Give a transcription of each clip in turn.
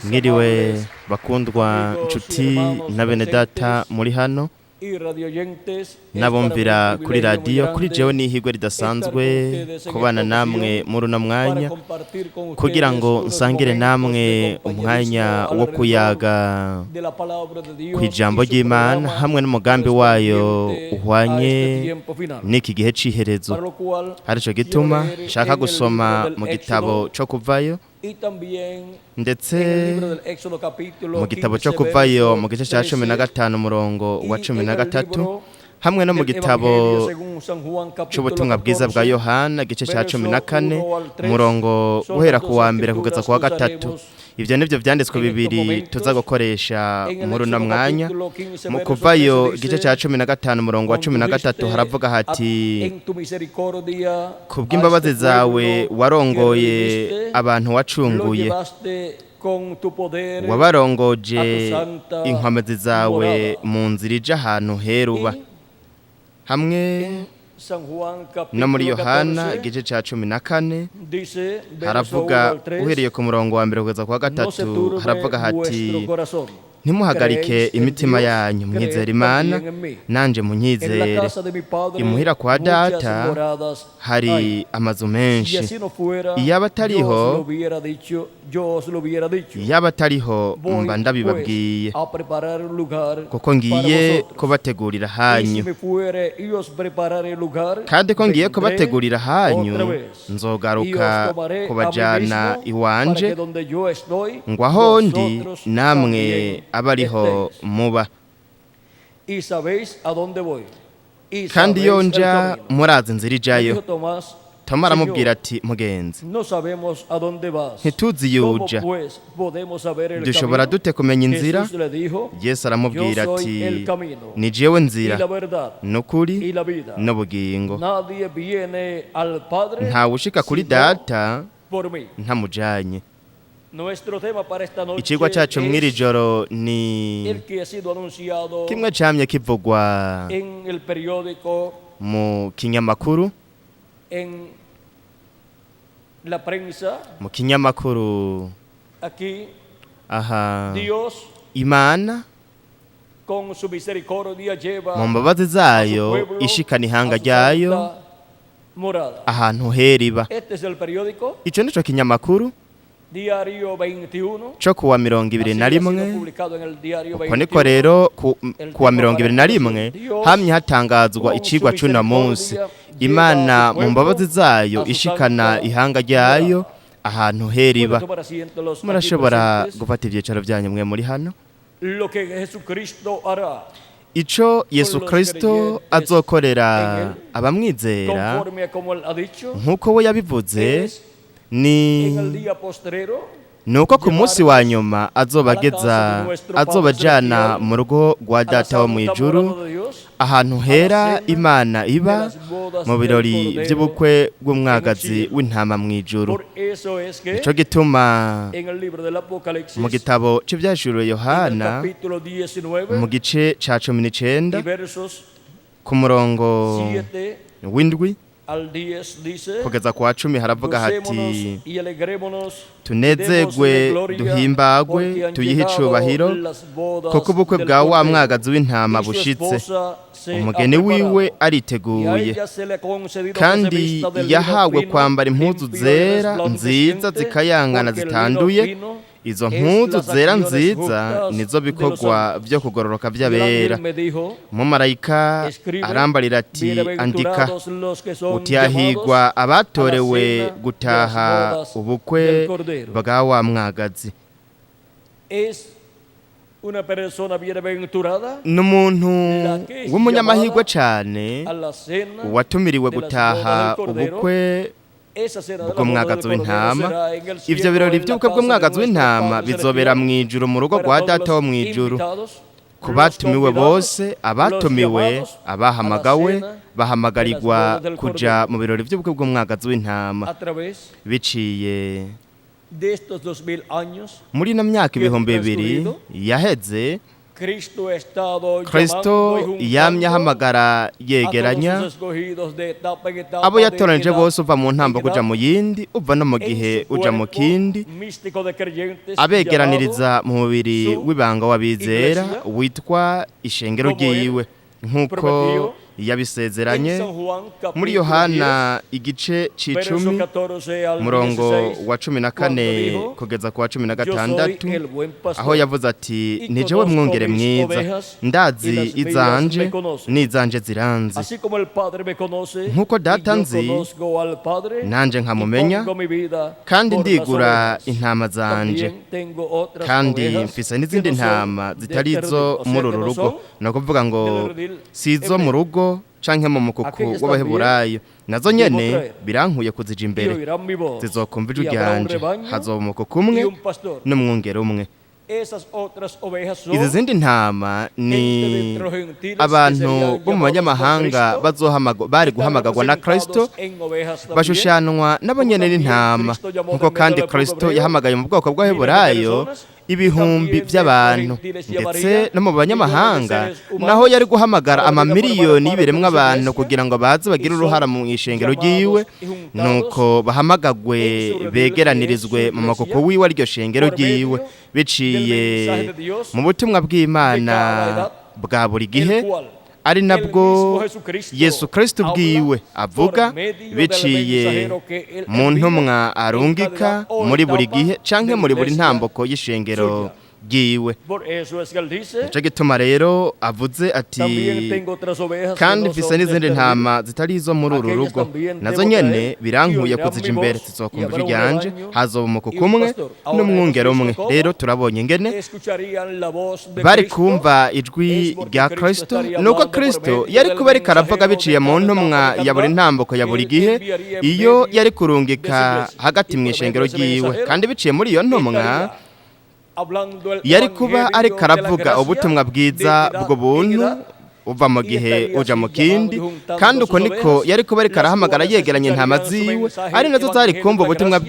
Mwiriwe bakundwa nshuti na bene data muri hano nabumvira kuri radio kuri jewe n'ihigwe ridasanzwe kubana namwe muri uno mwanya kugira ngo nsangire namwe umwanya wo kuyaga kw'ijambo ry'Imana hamwe n'umugambi wayo uhwanye n'iki gihe c'iherezo. Arico gituma nshaka gusoma mu gitabo cyo kuvayo ndetse mu gitabo cyo kuvayo mu gice cya 15 umurongo wa 13 hamwe no mu gitabo cy'ubutumwa bwiza bwa Yohana gice cya 14 umurongo uhera ku wa mbere kugeza ku wa gatatu. Ivyo nivyo vyanditswe bibiri tuza gukoresha muri uno mwanya. Mu kuvayo gice cya 15 umurongo wa 13 haravuga hati: kubw'imbabazi zawe warongoye abantu wacunguye, wabarongoje inkomezi zawe mu nzira ija ahantu hera. Hamwe no muri Yohana igice cya 14 haravuga uhereye ku murongo wa mbere kugeza ku wa gatatu haravuga hati: ntimuhagarike imitima yanyu, mwizere Imana nanje munyizere. Imuhira kwa data hari amazu menshi, iyaba atariho mba ndabibabwiye, kuko ngiye kubategurira hanyu. Kandi ko ngiye kubategurira hanyu nzogaruka kubajana iwanje, ngo aho ndi namwe abariho muba. Kandi iyo nja murazi inzira ijayo. Toma aramubwira ati: mugenzi, ntituzi yuja, dushobora dute kumenya inzira? Yesu aramubwira ati: ni jewe nzira n'ukuri n'ubugingo, ntawe ushika kuri data ntamujanye. Icigwa cyacu mw'iri joro ni kimwe camye kivugwa mu kinyamakuru, mu kinyamakuru aha. Imana mu mbabazi zayo ishikana ihanga ryayo ahantu hera. Ico nico kinyamakuru cyo kuwa 21. Uko niko rero kuwa 21 hamye hatangazwa icigwa c'una munsi: Imana mu mbabazi zayo ishikana ihanga ryayo ahantu hera. Murashobora gufata ivyicaro byanyu mwe muri hano. Ico Yesu Kristo azokorera abamwizera nkuko we yabivuze nuko ku munsi wa nyuma azobajana mu rugo rwa data wo mw'ijuru, ahantu hera Imana iba, mu birori by'ubukwe bw'umwagazi w'intama mw'ijuru. Nico gituma mu gitabo cy'ivyashuriwe Yohana mu gice ca 19 ku murongo w'indwi kugeza ku wa 10 haravuga hati: tunezegwe duhimbagwe tuyihe icubahiro, kuko ubukwe bwa wa mwagazi w'intama bushitse, umugeni wiwe ariteguye. Kandi yahawe kwambara impuzu zera nziza zikayangana zitanduye. Izo mpuzu zera nziza nizo bikorwa byo kugororoka by'abera. Umumarayika arambarira ati: andika uti hahigwa abatorewe gutaha ubukwe bwa wa mwagazi. N'umuntu w'umunyamahirwe cane watumiriwe gutaha ubukwe bw'umwagazi w'intama. Ivyo birori by'ubukwe bw'umwagazi w'intama bizobera mw'ijuru mu rugo rwa data wo mw'ijuru. Ku batumiwe bose, abatumiwe, abahamagawe bahamagarirwa kuja mu birori by'ubukwe bw'umwagazi w'intama. Biciye muri no myaka 2000 yaheze, Kristo yamye ahamagara yegeranya abo yatoranije bose uva mu ntambo kuja mu yindi, uva no mu gihe uja mu kindi, abegeraniriza mu mubiri w'ibanga w'abizera witwa ishengero ryiwe nk'uko yabisezeranye muri Yohana igice c'icumi murongo wa 14 kugeza ku wa 16, aho yavuze ati ni jewe mwungere mwiza, ndazi izanje n'izanje ziranzi, nk'uko data nzi nanje nkamumenya, kandi ndigura intama zanje, kandi mfise n'izindi ntama zitari izo muri uru rugo. Ni ukuvuga ngo si izo mu rugo canke mu mukuku w'abaheburayo, nazo nyene birankuye kuzija imbere, zizokumva ijwi ryanje, hazoba umukuku umwe n'umwungere umwe. Izi zindi ntama ni abantu bo mu banyamahanga bari guhamagarwa na Kristo, bashushanwa nabo nyene n'intama, nkuko kandi Kristo yahamagaye mu bwoko bw'abaheburayo ibihumbi by'abantu, ndetse no mu banyamahanga naho yari guhamagara amamiliyoni y'ibiremwa abantu kugira ngo baze bagire uruhara mu ishengero ryiwe, nuko bahamagagwe begeranirizwe mu makuko wiwe aryo shengero ryiwe, biciye mu butumwa bw'Imana bwa buri gihe, ari nabwo Yesu Kristo bwiwe avuga, biciye mu ntumwa arungika muri buri gihe canke muri buri ntamboko y'ishengero ryiwe. Nico gituma rero avuze ati kandi mfise n'izindi ntama zitari izo muri uru rugo, nazo nyene birankuye kuzija imbere, zizokumva ijwi ryanje, hazoba umukuku umwe n'umwungere umwe. Rero turabonye ingene bari kumva ijwi rya Kristo, nuko Kristo yari kuba ariko aravuga biciye mu ntumwa ya buri ntamboko ya buri gihe iyo yari kurungika hagati mu ishengero ryiwe, kandi biciye muri iyo ntumwa yari kuba ariko aravuga ubutumwa bwiza bwo buntu uva mu gihe uja mu kindi, kandi uko niko yari kuba ariko arahamagara yegeranye intama ziwe, ari nazo zari kumva ubutumwa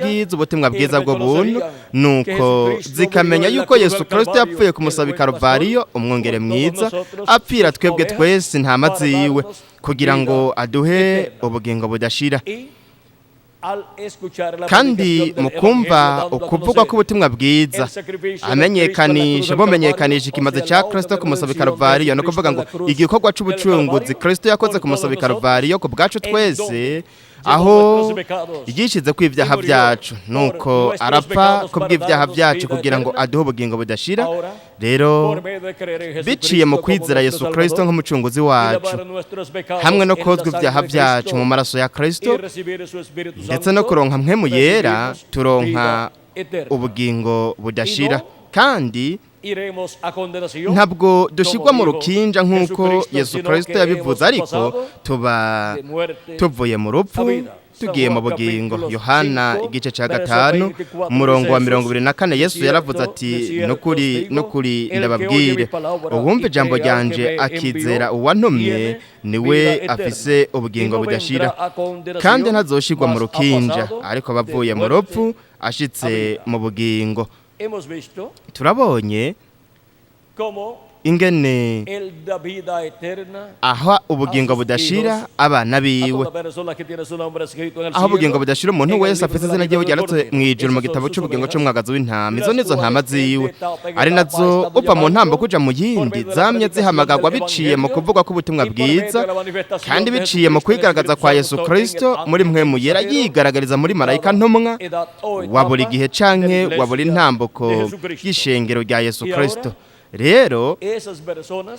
bwiza bwo buntu, nuko zikamenya yuko Yesu Kristo yapfuye ku musaba Karuvariyo, umwungere mwiza, apfira twebwe twese intama ziwe kugira ngo aduhe ubugingo budashira. Kandi mu kumva ukuvugwa k'ubutumwa bwiza bumenyekanisha ikimaze cya Kristo ku musaba Karuvariyo, no kuvuga ngo igikorwa c'ubucunguzi Kristo yakoze ku musaba Karuvariyo ku bwacu twese, aho yishize ku ivyaha byacu, nuko arapfa ku bw'ivyaha byacu kugira ngo aduhe ubugingo budashira. Rero biciye mu kwizera Yesu Kristo nk'umucunguzi wacu, hamwe no kozwa ivyaha byacu mu maraso ya Kristo, ndetse no kuronka mpwemu yera, turonka ubugingo budashira. Kandi ntabwo dushigwa mu rukinja nk'uko Yesu Kristo yabivuze, ariko tuba tuvuye mu rupfu tugiye mu bugingo. Yohana igice ca 5 umurongo wa 24, Yesu yaravuze ati nukuri ndababwire, uwumva ijambo ryanje akizera uwantumye niwe afise ubugingo budashira, kandi ntazoshigwa mu rukinja, ariko bavuye mu rupfu ashitse mu bugingo. Turabonye ingene aho ubugingo budashira abana biwe, aho ubugingo budashira umuntu wese afite izina ryiwe ryanditse mw'ijuru mu gitabo c'ubugingo c'umwagazi w'intama. Izo nizo ntama ziwe, ari nazo uva mu ntambo kuja mu yindi zamye zihamagarwa biciye mu kuvugwa k'ubutumwa bwiza, kandi biciye mu kwigaragaza kwa Yesu Kristo muri mpwemu yera, yigaragariza muri marayika ntumwa wa buri gihe canke wa buri ntamboko y'ishengero rya Yesu Kristo. Rero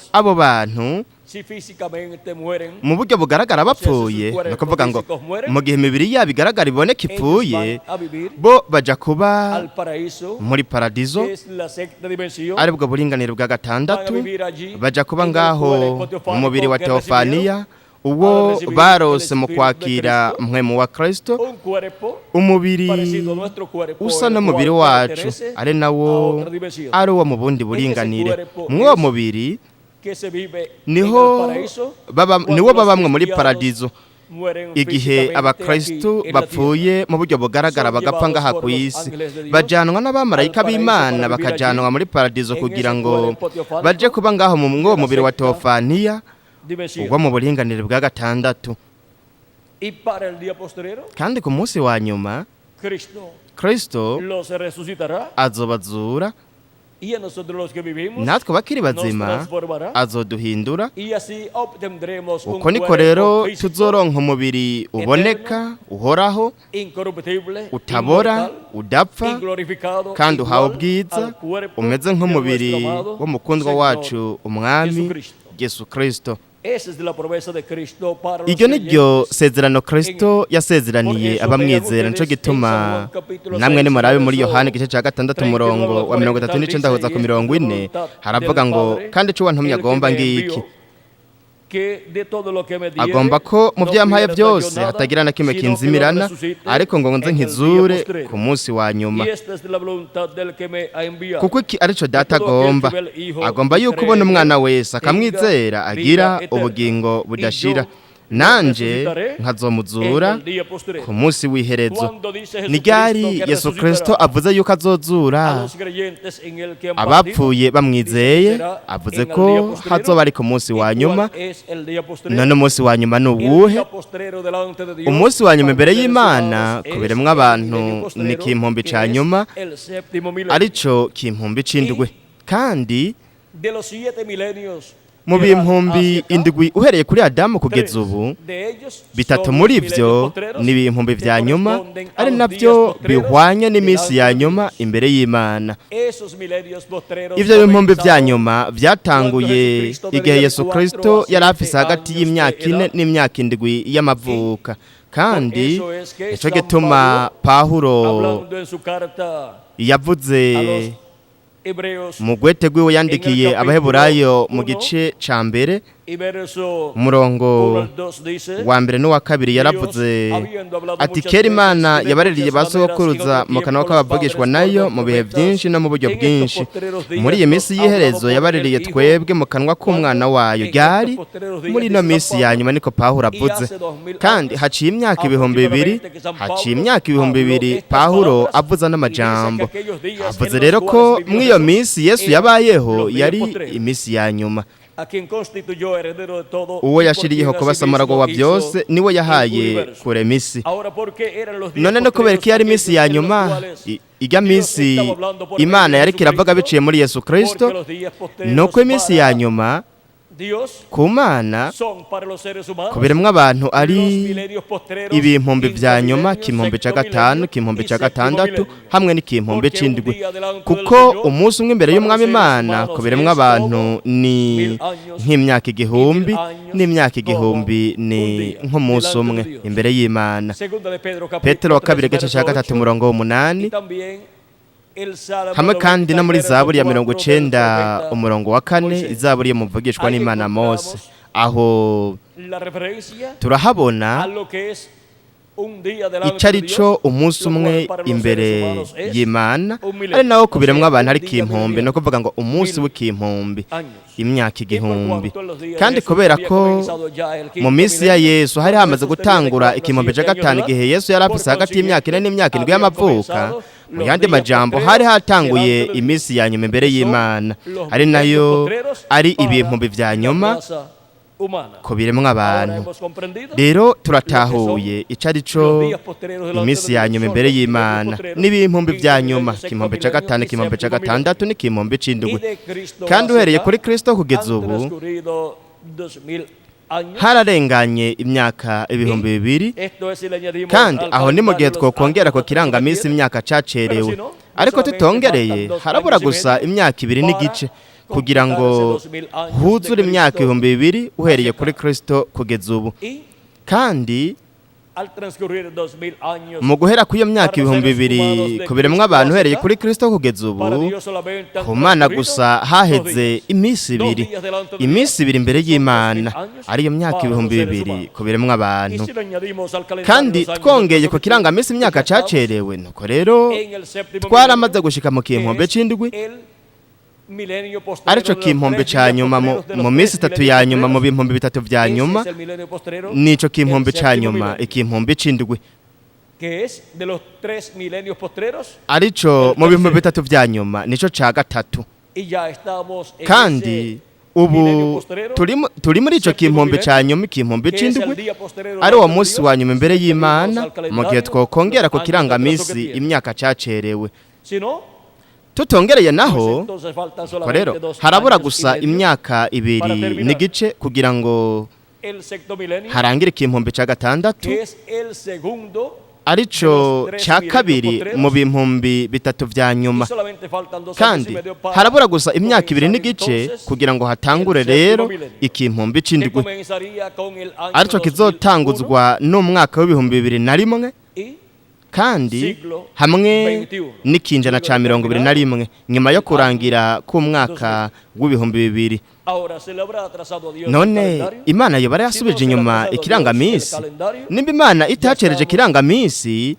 abo bantu mu buryo bugaragara bapfuye, no kuvuga ngo mu gihe imibiri yabo igaragara iboneka ipfuye, bo baja kuba muri paradizo, aribwo buringanire bwa gatandatu, baja kuba ngaho mu mubiri wa Teofaniya, uwo barose mu kwakira mpwemu wa Kristo, umubiri usa n'umubiri wacu, ari nawo ari uwo mu bundi buringanire. Mw'uwo mubiri niwo babamwe muri paradizo, igihe abakristo bapfuye mu buryo bugaragara bagapfa ngaha ku isi bajanwa n'abamarayika b'Imana bakajanwa muri paradizo kugira ngo baje kuba ngaho mu mubiri wa teofaniya ubwo mu buringanire bwa gatandatu. Kandi ku munsi wa nyuma Kristo azobazura natwe bakiri bazima azoduhindura, uko niko rero tuzoronka umubiri uboneka uhoraho utabora udapfa kandi uhawe ubwiza umeze nk'umubiri w'umukundwa wacu umwami Yesu Kristo. Iryo ni ryo sezerano Kristo yasezeraniye abamwizera, nico gituma namwe nimurabe muri Yohana igice cya 6 umurongo wa 39 hoza ku 40 haravuga ngo kandi cyo wantumye agomba ngiki, agomba ko mu byampaye byose hatagira na kimwe kinzimirana, ariko ngo nze nkizure ku munsi wa nyuma. Kuko iki arico data agomba yuko ubona umwana wese akamwizera agira ubugingo budashira, nanje nkazomuzura ku munsi w'iherezo. Ni ryari Yesu Kristo avuze yuko azozura abapfuye bamwizeye, avuze ko hazoba ari ku munsi wa nyuma. None umunsi wa nyuma ni uwuhe? Umunsi wa nyuma imbere y'Imana kuberemwa abantu ni kimpumbi ca nyuma, arico kimpumbi c'indwi. Kandi mu bimpumbi indwi uhereye kuri Adamu kugeza ubu, bitatu muri byo ni ibimpumbi vya nyuma, ari navyo bihwanye n'iminsi ya nyuma imbere y'Imana. Ivyo bimpumbi vya nyuma vyatanguye igihe Yesu Kristo yari afise hagati y'imyaka 4 n'imyaka 7 y'amavuka. Kandi ico gituma Pawulo yavuze mu gwete gwiwe yandikiye abaheburayo mu gice ca mbere umurongo wa mbere n'uwa kabiri yaravuze ati kera Imana yabaririye basokuruza mu kanwa k'abavugishwa nayo mu bihe byinshi no mu buryo bwinshi. Muri iyi minsi y'iherezo yabaririye twebwe mu kanwa k'umwana wayo. Ryari muri ino minsi ya nyuma, niko Pawulo avuze. Kandi haciye imyaka 2000 Pawulo avuza n'amajambo. Avuze rero ko mw'iyo minsi Yesu yabayeho yari iminsi ya nyuma. Uwo yashiriyeho kuba samarago wa byose niwe yahaye kurema isi. None no kubera ko yari iminsi ya nyuma, ijya minsi Imana yari kiravuga biciye muri Yesu Kristo, nuko iminsi ya nyuma ku Mana kuberemwa abantu ari ibimpumbi vya nyuma, kimpumbi ca gatanu, kimpumbi ca gatandatu hamwe n'ikimpumbi c'indwi. Kuko umunsi umwe imbere y'umwami Imana kuberemwa abantu ni nk'imyaka 1000, n'imyaka 1000 ni nk'umunsi umwe imbere y'Imana. Petero wa kabiri gice ca 3 umurongo wa 8, hamwe kandi no muri Zaburi ya 90 umurongo wa 4, Izaburi yo muvugishwa n'Imana Mose. Aho turahabona icarico umunsi umwe imbere y'Imana, ari nawo kuberemwa abantu ari kimpumbi, no kuvuga ngo umunsi w'ikimpumbi imyaka 1000. Kandi kubera ko mu minsi ya Yesu hari hamaze gutangura ikimpumbi ca gatanu, igihe Yesu yari afise hagati y'imyaka 4 n'imyaka 7 y'amavuka, mu yandi majambo hari hatanguye iminsi ya nyuma imbere y'Imana, ari nayo ari ibimpumbi vya nyuma kubiremwa abantu. Rero turatahuye icarico iminsi ya nyuma imbere y'Imana n'ibimpumbi vya nyuma, kimpumbi ca gatanu, kimpumbi ca gatandatu n'ikimpumbi c'indwi. Kandi uhereye kuri Kristo kugeza ubu hararenganye imyaka 2000. Kandi aho ni mu gihe twokongera ko kirangamisi imyaka cacerewe, ariko tutongereye harabura gusa imyaka 2 n'igice kugira ngo huzure imyaka 2000 uhereye kuri Kristo kugeza ubu. Kandi mu guhera kw'iyo myaka 2000 kubiremwa abantu uhereye kuri Kristo kugeza ubu, ku Mana gusa haheze iminsi 2 imbere y'Imana, ariyo myaka 2000 kubiremwa abantu. Kandi twongeye ku kirangamisi imyaka cacerewe, nuko rero twaramaze gushika mu kimpumbi c'indwi, arico kimpombe ca nyuma mu minsi 3 ya nyuma mu bihumbi 3 vya nyuma nico kimpombe ca nyuma ikimpombe c'indwi arico mu bihumbi 3 vya nyuma nico ca gatatu kandi ubu turi muri ico kimpombe ca nyuma ikimpombe c'indwi ari wo munsi wa nyuma imbere y'Imana mu gihe twokongera ku kirangamisi imyaka cacerewe tutongereye naho rero harabura gusa imyaka 2 n'igice kugira ngo harangire ikimpombe ca gatandatu arico ca kabiri mu bihumbi 3 vya nyuma kandi harabura gusa imyaka 2 n'igice kugira ngo hatangure rero ikimpombe c'indwi arico kizotanguzwa n'umwaka w'ibihumbi 2001 kandi hamwe n'ikinjana ca 21 nyuma yo kurangira ku mwaka w'ibihumbi 2000 none Imana yo bari yasubije inyuma ikirangamisi nimba Imana itacereje ikirangamisi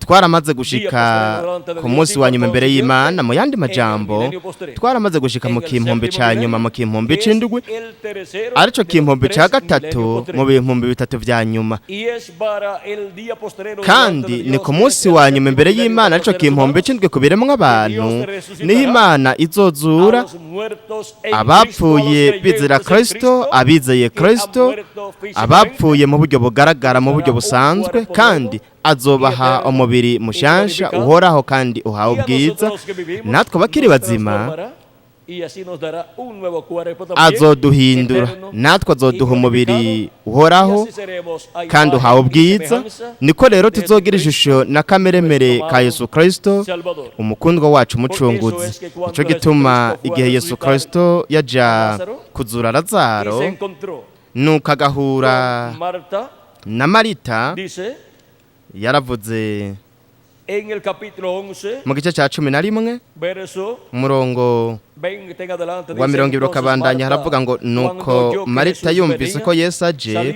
twaramaze gushika ku munsi wa nyuma imbere y'Imana mu yandi majambo twaramaze gushika mu kimpombe ca nyuma mu kimpombe c'indwi arico kimpombe ca gatatu mu bihumbi 3 vya nyuma kandi ni ku munsi wa nyuma imbere y'Imana arico kimpombe c'indwi kubiremwa abantu niho Imana izozura abapfuye bizera Kristo abizeye Kristo abapfuye mu buryo bugaragara mu buryo busanzwe kandi azobaha umubiri mushansha uhoraho kandi uhawe ubwiza natwe bakiri bazima azoduhindura natwe azoduha umubiri uhoraho kandi uhawe ubwiza niko rero tuzogira ishusho na kameremere ka Yesu Kristo umukundwa wacu umucunguzi ico gituma igihe Yesu Kristo yaja kuzura Lazaro nuko agahura na Marita yaravuze mu gice ca 11 umurongo wa 20 kabandanya haravuga ngo nuko Marita yumvise ko Yesu aje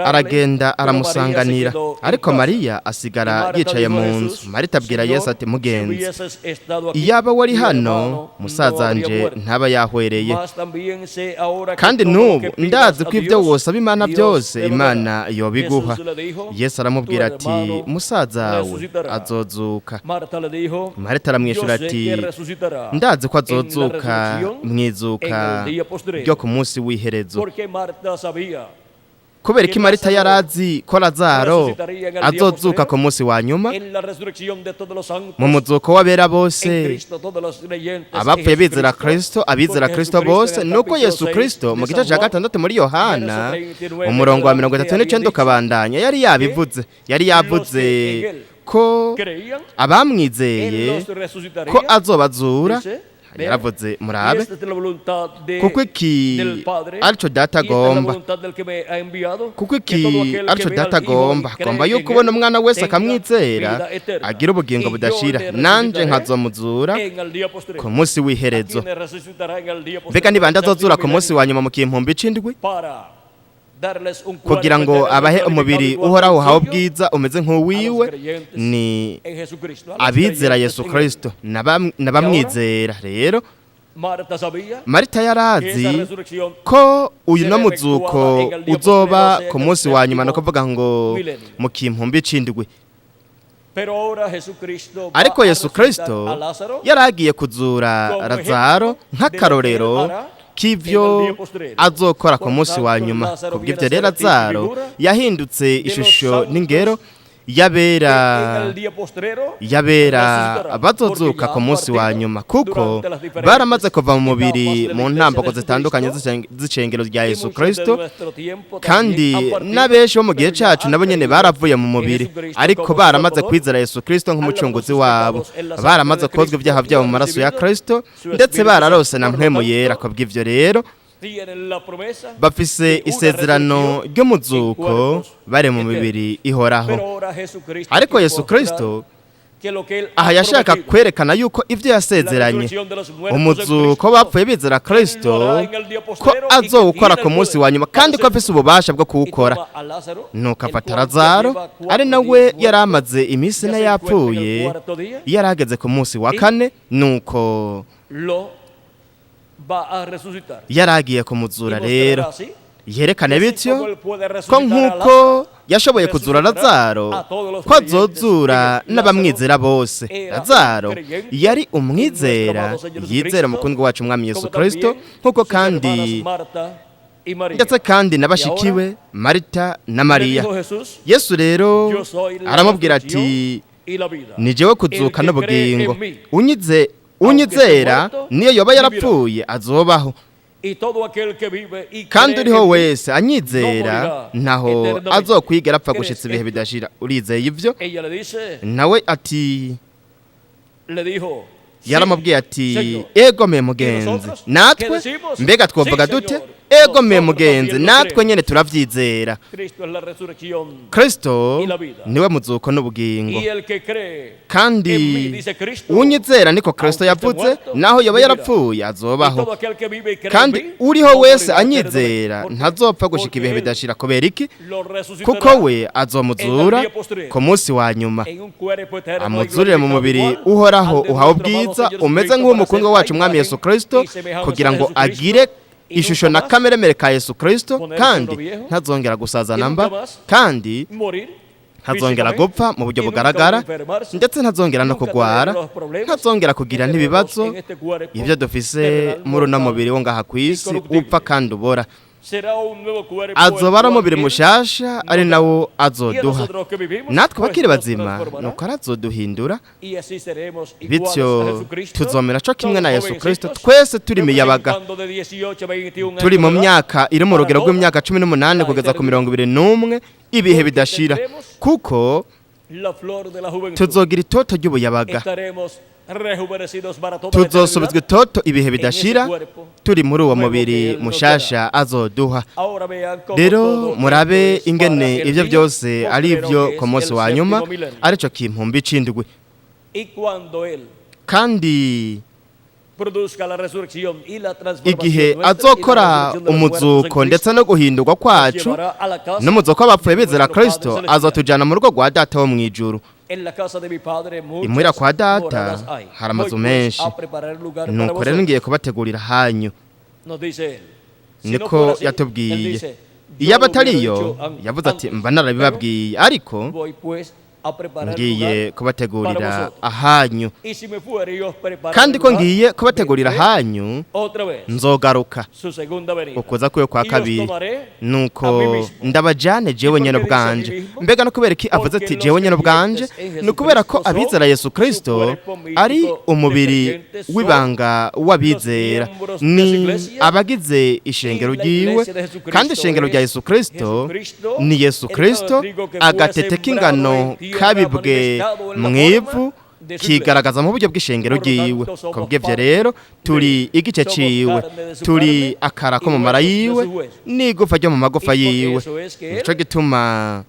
aragenda aramusanganira ariko Mariya asigara yicaye mu nzu Marita abwira Yesu ati mugenzi iyaba wari hano musazanje ntaba yahwereye kandi nubu ndazi ko ibyo wosaba Imana byose Imana yobiguha Yesu aramubwira ati musazawe azozuka Marita aramwishura ati ndazi ko azozuka mwizuka ryo ku munsi w'iherezo kubera ko Marita yarazi ko Lazaro azozuka ku munsi wa nyuma mu muzuko w'abera bose abapfuye bizera Kristo abizera Kristo bose nuko Yesu Kristo mu gice ca 6 muri Yohana umurongo wa 39 kabandanya yari yavuze ko abamwizeye ko azobazura yaravuze murabe kuko iki arico data agomba agomba yuko ubona umwana wese akamwizera agira ubugingo budashira nanje nkazomuzura ku munsi w'iherezo mbega nibanda azozura ku munsi wa nyuma mu kimpombe c'indwi kugira ngo abahe umubiri uhoraho uhawe ubwiza umeze nk'uwiwe ni abizera Yesu Kristo nabamwizera rero Marita yarazi ko uyu no muzuko uzoba ku munsi wa nyuma no kuvuga ngo mu kimpombe c'indwi ariko Yesu Kristo yaragiye kuzura Lazaro nk'akarorero kivyo azokora ku munsi wa nyuma kubw'ivyo rero Lazaro yahindutse ishusho n'ingero yabera bazozuka ku munsi wa nyuma kuko baramaze kuva mu mubiri mu ntambako zitandukanye z'icengero rya Yesu Kristo kandi n'abeshi bo mu gihe cacu nabo nyene baravuye mu mubiri ariko baramaze kwizera Yesu Kristo nk'umucunguzi wabo baramaze kozwa ibyaha byabo mu maraso ya Kristo ndetse bararose na mpwemu yera kubw'ivyo rero bafise isezerano ry'umuzuko bari mu mibiri ihoraho ariko Yesu Kristo aha yashaka kwerekana yuko ivyo yasezeranye umuzuko bapfuye bizera Kristo ko azowukora ku munsi wa nyuma kandi ko afise ububasha bwo kuwukora. Nuko afata Lazaro ari nawe yari amaze iminsi ine yapfuye, yari ageze ku munsi wa kane, nuko yari agiye kumuzura. Rero yerekane bityo ko nk'uko yashoboye kuzura Lazaro ko azozura n'abamwizera bose. Lazaro yari umwizera yizera umukundwa wacu umwami Yesu Kristo, nk'uko kandi ndetse kandi n'abashikiwe Marita na Mariya. Yesu rero aramubwira ati ni jewe kuzuka n'ubugingo, unyizera niyo yoba yarapfuye azobaho, kandi uriho wese anyizera ntaho azokwigera apfa gushitsa ibihe bidashira. Urizeye ivyo? Nawe ati yaramubwiye ati ego me mugenzi, natwe mbega twovuga dute? Ego me mugenzi, natwe nyene turavyizera. Kristo niwe muzuko n'ubugingo, kandi unyizera niko Kristo yavuze, naho yoba yarapfuye azobaho, kandi uriho wese anyizera ntazopfa gushika ibihe bidashira. Kubera iki? Kuko we azomuzura ku munsi wa nyuma, amuzurire mu mubiri uhoraho uhawe ubwiza umeze nk'uw'umukundwa wacu umwami Yesu Kristo, kugira ngo agire ishusho na kameremere ka Yesu Kristo, kandi ntazongera gusaza namba, kandi ntazongera gupfa mu buryo bugaragara, ndetse ntazongera no kugwara, ntazongera kugira n'ibibazo ibyo dufise muri uno mubiri wo ngaha ku isi upfa kandi ubora. Azoba ari umubiri mushasha ari nawo azoduha, natwe bakiri bazima nuko arazoduhindura, bityo tuzomera co kimwe na Yesu Kristo, twese turi miyabaga, turi mu myaka iri mu rugero rw'imyaka 18 kugeza ku 21 ibihe bidashira, kuko tuzogira itoto ry'ubuyabaga, tuzosubizwa itoto ibihe bidashira, turi muri uwo mubiri mushasha azoduha. Rero murabe ingene ivyo byose ari ivyo ku munsi wa nyuma, arico kimpumbi c'indwi, kandi igihe azokora umuzuko ndetse no guhindurwa kwacu n'umuzuko w'abapfuye bizera Kristo, azotujana mu rugo rwa Data wo mw'ijuru. Imuhira kwa Data hari amazu menshi, nuko rero ngiye kubategurira hanyu, niko yatubwiye. Iyo abatariyo yavuze ati mba narabibabwiye, ariko ngiye kubategurira ahanyu, kandi ko ngiye kubategurira ahanyu nzogaruka ukuza kwe kwa kabiri, nuko ndabajane jewe nyene ubwanje. Mbega no kubera iki avuze ati jewe nyene ubwanje? No kubera ko abizera Yesu Kristo ari umubiri w'ibanga w'abizera, ni abagize ishengero ryiwe, kandi ishengero rya Yesu Kristo ni Yesu Kristo, agatete k'ingano kabibwe mwivu kigaragaza mu buryo bw'ishengero ryiwe. Kubw'ivyo rero turi igice ciwe, turi akara ko mu mara yiwe n'igufa ryo mu magufa yiwe, nico gituma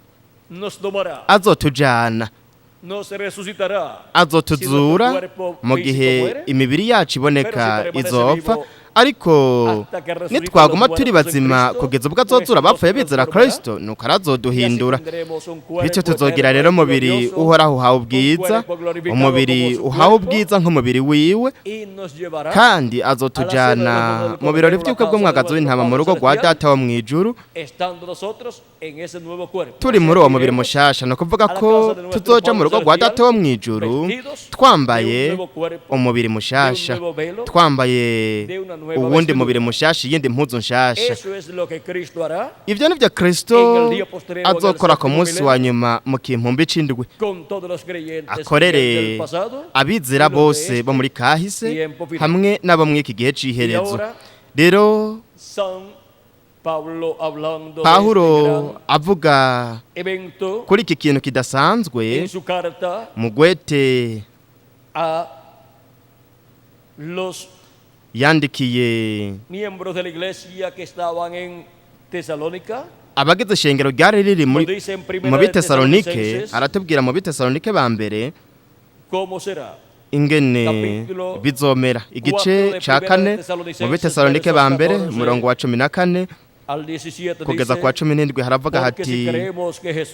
azotujana, azotuzura mu gihe imibiri yacu iboneka izopfa, ariko nitwaguma turi bazima kugeza ubwo azozura abapfuye bizera Kristo, nuko arazoduhindura, bityo tuzogira rero umubiri uhoraho uhawe ubwiza, umubiri uhawe ubwiza nk'umubiri wiwe, kandi azotujana mu birori by'ubukwe bw'umwagazi w'intama mu rugo rwa Data wo mw'ijuru, turi muri uwo mubiri mushasha. No kuvuga ko tuzoja mu rugo rwa Data wo mw'ijuru twambaye umubiri mushasha, twambaye uwundi mubiri mushasha, yindi mpuzu nshasha. Ivyo nivyo Kristo azokora ku munsi wa nyuma mu kimpumbi c'indwi, akorere abizera bose bo muri kahise hamwe n'abo mw'iki gihe c'iherezo. Rero Pawulo avuga kuri iki kintu kidasanzwe mu gwete yandikiye abagize ishengero ryari riri mu Bitesalonike. Aratubwira mu Bitesalonike ba mbere ingene bizomera. Igice ca 4 mu Bitesalonike ba mbere murongo wa 14 kugeza kwa 17 haravuga hati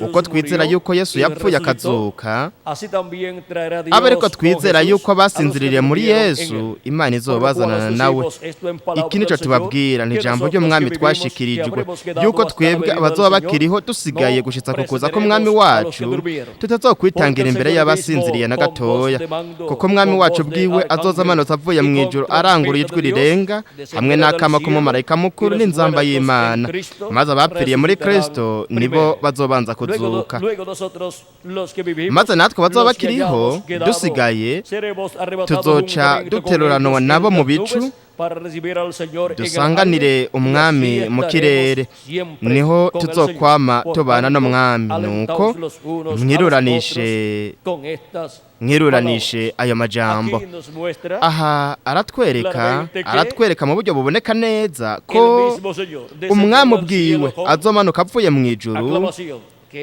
uko twizera yuko Yesu yapfuye akazuka abe ariko twizera yuko basinziririye muri Yesu Imana izobazanana nawe. Iki nico tubabwira ni ijambo ry'umwami twashikirijwe yuko twebwe abazoba bakiriho dusigaye gushitsa kukuza ko mwami wacu tutazokwitangira imbere y'abasinziriye na gatoya, kuko mwami wacu bwiwe azoza amanutse avuye mu ijuru aranguruye ijwi rirenga hamwe n'akama k'umumarayika mukuru n'inzamba y'Imana, maze abapfiriye muri Kristo nibo bazobanza kuzuka, maze natwe bazoba bakiriho dusigaye tuzoca duteruranwa nabo mu bicu dusanganire umwami mu kirere, niho tuzokwama tubana n'umwami. Nuko mwiruranishe ayo majambo. Aha aratwereka mu buryo buboneka neza ko umwami ubwiwe azomanuka apfuye mu ijuru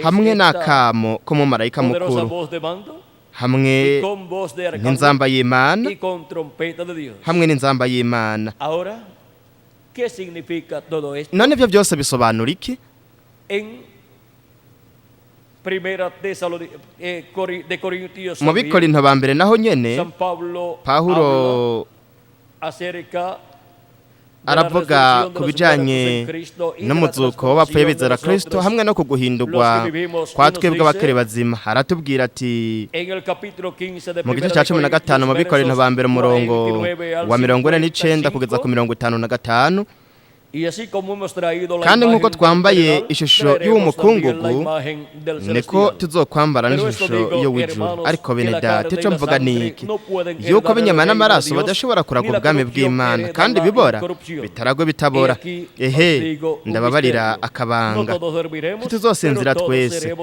hamwe n'akamo k'umumarayika mukuru, hamwe n'inzamba y'Imana, hamwe n'inzamba y'Imana. None ibyo byose bisobanura iki? Mu Bikorinto ba mbere naho nyene Pawulo aravuga ku bijanye n'umuzuko w'abapfuye bizera Kristo hamwe no kuguhindurwa kwa twebwe abakere bazima. Aratubwira ati mu gice cya 15 mu Bikorinto ba mbere umurongo wa 49 kugeza ku 55, kandi nk'uko twambaye ishusho y'umukungugu niko tuzokwambara n'ishusho y'ijuru. Ariko bene data ico mvuga niki? Yuko b'inyama n'amaraso badashobora kuraga ubwami bw'Imana, kandi bibora bitaragwe bitabora. Ndababarira akabanga tuzosinzira twese,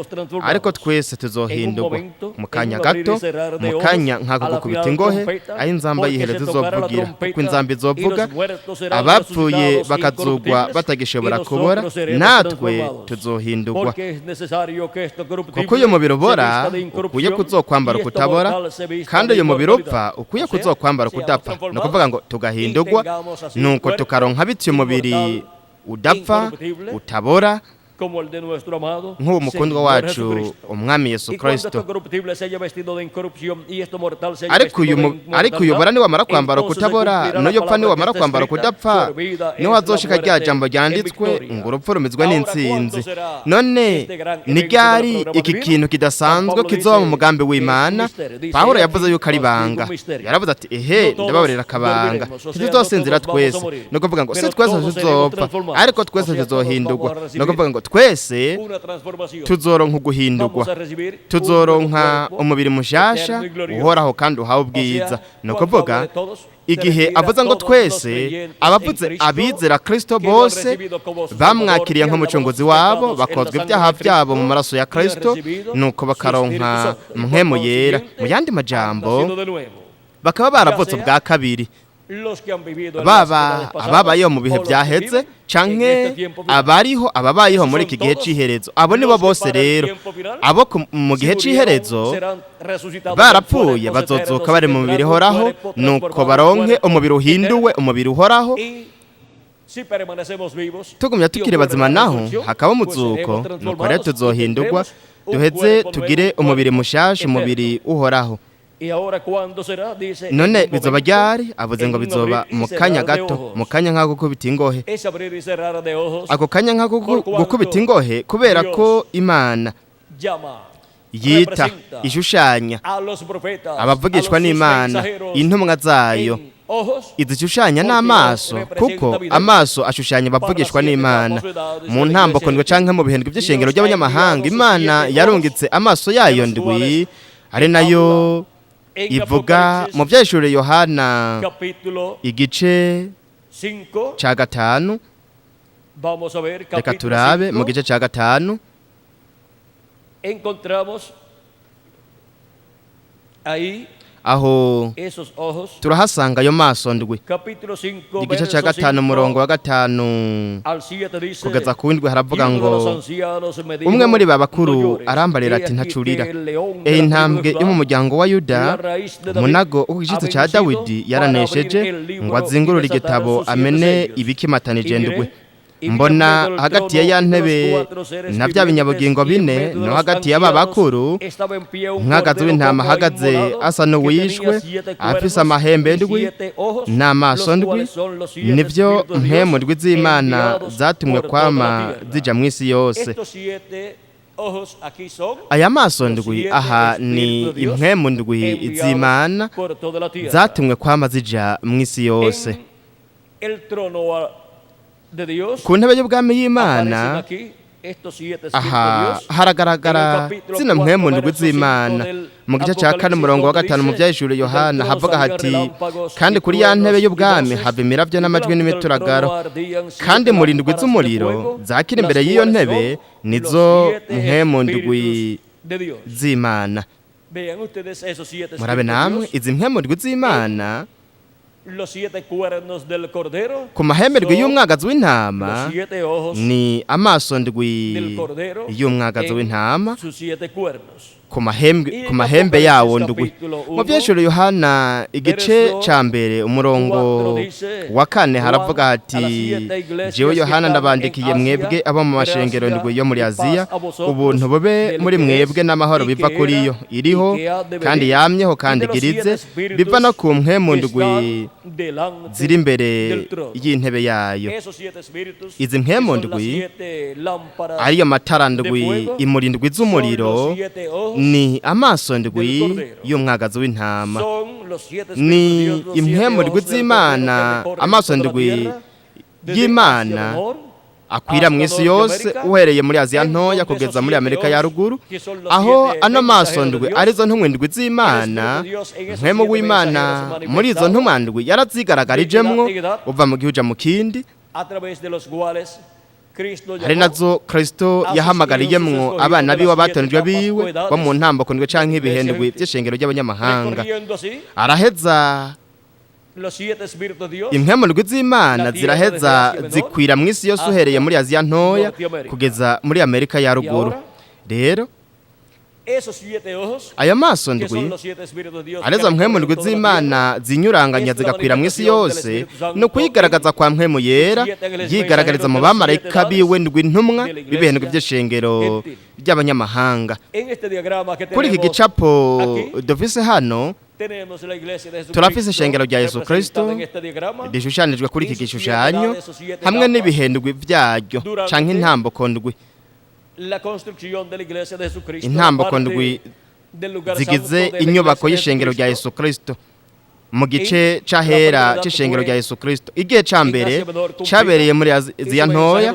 ariko twese tuzohindurwa mu kanya gato, mu kanya nk'ako gukubita ingohe, aho inzamba y'ihera zizovugira, kuko inzamba izovuga abapfuye bakazugwa batagishobora kubora, natwe tuzohindurwa. Kuko uyu mubiri ubora ukwiye kuzokwambara ukutabora, kandi uyu mubiri upfa ukwiye kuzokwambara ukudapfa. Ni ukuvuga ngo tugahindurwa, nuko tukaronka bityo umubiri udapfa utabora nk'uwo mukundwa wacu umwami Yesu Kristo. Ariko uyu bora niwamara kwambara kutabora, n'uyo pfa niwamara kwambara kudapfa, niho hazoshika rya jambo ryanditswe ngo urupfu rumizwe n'intsinzi. None ni ryari iki kintu kidasanzwe kizoba mu mugambi w'Imana? Pawulo yavuze yuko ari banga. Yaravuze ati ndababarira akabanga, tuzosinzira twese. No kuvuga ngo si twese tuzopfa, ariko twese tuzohindurwa. No kuvuga ngo twese tuzoronka guhindurwa, tuzoronka umubiri mushasha uhoraho kandi uhawe ubwiza. No kuvuga igihe avuze ngo twese, abavuze abizera Kristo bose bamwakiriye nk'umucunguzi wabo, bakozwe ibyaha byabo mu maraso ya Kristo, nuko bakaronka mpwemu yera. Mu yandi majambo bakaba baravutse ubwa kabiri, baba ababayeho mu bihe byaheze canke ababayeho muri iki gihe c'iherezo. Abo nibo bose rero, abo mu gihe c'iherezo barapfuye bazozuka bari mu mubiri uhoraho, nuko baronke umubiri uhinduwe, umubiri uhoraho. Tugumya tukiri bazima naho hakaba umuzuko, nuko rero tuzohindurwa duheze tugire umubiri mushasha, umubiri uhoraho. None bizoba ryari? Avuze ngo bizoba mu kanya gato, mu kanya nk'ako gukubita ingohe. Ako kanya nk'ako gukubita ingohe, kubera ko Imana yita ishushanya abavugishwa n'Imana, intumwa zayo izishushanya n'amaso, kuko amaso ashushanya abavugishwa n'Imana. Mu ntamboko ndwe canke mu bihendwe by'ishengero ry'abanyamahanga, Imana yarungitse amaso yayo ndwi, ari nayo ivuga mu byashuri Yohana igice ca 5. Reka turabe mu gice ca 5 aho turahasanga ayo maso ndwi igice cya 5 umurongo wa 5 kugeza ku w'indwi haravuga ngo umwe muri babakuru arambarira ati ntacurira intambwe yo mu muryango wa Yuda umunago w'igitsi cya Dawidi yaranesheje ngo azingurure igitabo amene ibikimatanije ndwi mbona hagati ya ntebe na bya binyabugingo bine no hagati y'aba bakuru nkagaze w'intama hagaze asa n'uwishwe afise amahembe ndwi n'amaso ndwi nivyo mpemu ndwi z'Imana zatumwe kwama zija mu isi yose. Aya maso ndwi aha ni impemu ndwi z'Imana zatumwe kwama zija mu isi yose. Ku ntebe y'ubwami y'Imana aha haragaragara zino mpemu ndwi z'Imana mu gice cya 4 umurongo wa 5 mu byahishuro Yohana havuga hati kandi kuri ya ntebe y'ubwami hava imiravyo n'amajwi n'imituragaro kandi muri ndwi z'umuriro zakira imbere y'iyo ntebe nizo mpemu ndwi z'Imana. Murabe namwe izi mpemu ndwi z'Imana ku mahembe ndwi y'umwagazi w'intama ni amaso ndwi y'umwagazi w'intama ku mahembe yawo ndwi. Mu byeshuro Yohana igice ca mbere umurongo wa 4 haravuga hati jewe Yohana ndabandikiye mwebwe abo mu mashengero ndwi yo muri Aziya ubuntu bube muri mwebwe n'amahoro biva kuri yo iriho kandi yamyeho kandi girize biva no ku mpemu ndwi ziri imbere y'intebe yayo. Izi mpemu ndwi ariyo matara ndwi imurindwi z'umuriro ni amaso ndwi y'umwagazi w'intama ni impemu ndwi z'Imana amaso ndwi y'Imana akwira mu isi yose uhereye muri Aziya ntoya kugeza muri Amerika ya ruguru aho ano maso ndwi arizo ntumwe ndwi z'Imana impemu w'Imana muri izo ntumwa ndwi yarazigaragarijemwo uva mu gihuja mu kindi hari nazo Kristo yahamagariyemwo abana biwe batonejwe biwe bo mu ntamboko ndwe canke ibihendwe by'ishengero ry'abanyamahanga araheza impemu ndwi z'Imana ziraheza zikwira mu isi yose uhereye muri Aziya ntoya kugeza muri Amerika ya ruguru. Rero aya maso ndwi arizo mpemu ndwi z'Imana zinyuranganya zigakwira mu isi yose no kuyigaragaza kwa mpemu yera yigaragariza mu bamarayika biwe ndwi ntumwa bibehendwe by'ishengero ry'abanyamahanga. Kuri iki gicapo dufise hano turafise ishengero rya Yesu Kristo rishushanijwe kuri iki gishushanyo hamwe n'ibihendwe byaryo canke intamboko ndwi. Intamboko ndwi zigize inyubako y'ishengero rya Yesu Kristo mu gice ca hera c'ishengero rya Yesu Kristo. Igihe ca mbere cabereye muri Aziya ntoya